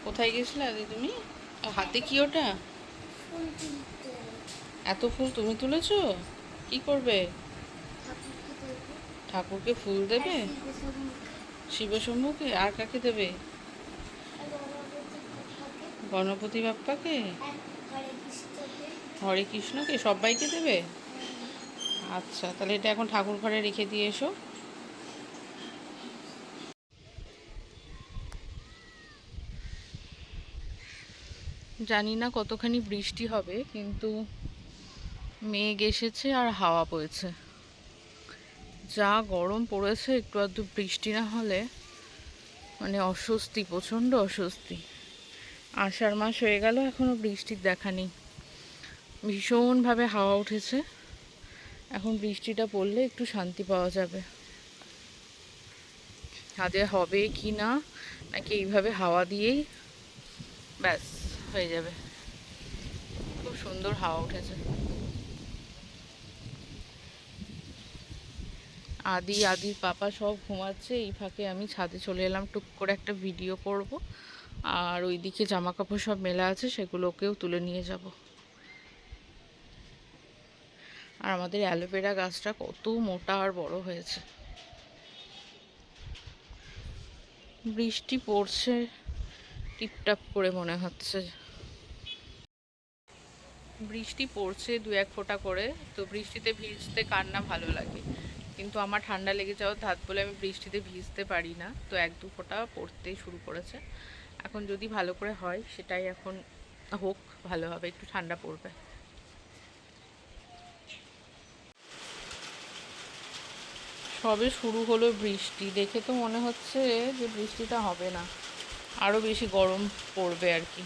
কোথায় গেছিলে আদি তুমি? হাতে কি ওটা? এত ফুল তুমি তুলেছো? কি করবে? ঠাকুরকে ফুল দেবে? শিবশম্ভুকে? আর কাকে দেবে? গণপতি বাপ্পাকে? হরে কৃষ্ণকে? সবাইকে দেবে? আচ্ছা, তাহলে এটা এখন ঠাকুর ঘরে রেখে দিয়ে এসো। জানি না কতখানি বৃষ্টি হবে, কিন্তু মেঘ এসেছে আর হাওয়া বইছে। যা গরম পড়েছে, একটু আধটু বৃষ্টি না হলে মানে অস্বস্তি, প্রচণ্ড অস্বস্তি। আষাঢ় মাস হয়ে গেল, এখনও বৃষ্টির দেখা নেই। ভীষণভাবে হাওয়া উঠেছে, এখন বৃষ্টিটা পড়লে একটু শান্তি পাওয়া যাবে। আদে হবে কি না, নাকি এইভাবে হাওয়া দিয়েই ব্যাস হয়ে যাবে। খুব সুন্দর হাওয়া উঠেছে। আদির পাপা সব ঘুমাচ্ছে, এই ফাঁকে আমি ছাদে চলে এলাম টুক করে একটা ভিডিও করব। আর ওইদিকে জামা কাপড় সব মেলা আছে, সেগুলোকেও তুলে নিয়ে যাব। আর আমাদের অ্যালোভেরা গাছটা কত মোটা আর বড় হয়েছে। বৃষ্টি পড়ছে টিপটাপ করে মনে হচ্ছে। বৃষ্টি পড়ছে দু এক ফোঁটা করে, তো বৃষ্টিতে ভিজতে কার না ভালো লাগে, কিন্তু আমার ঠান্ডা লেগে যাওয়ার ধাত বলে আমি বৃষ্টিতে ভিজতে পারি না। তো এক দু ফোঁটা পড়তেই শুরু করেছে। এখন যদি ভালো করে হয়, সেটাই এখন হোক, ভালো হবে, একটু ঠান্ডা পড়বে। সবে শুরু হলো বৃষ্টি, দেখে তো মনে হচ্ছে যে বৃষ্টিটা হবে না, আরও বেশি গরম পড়বে আর কি।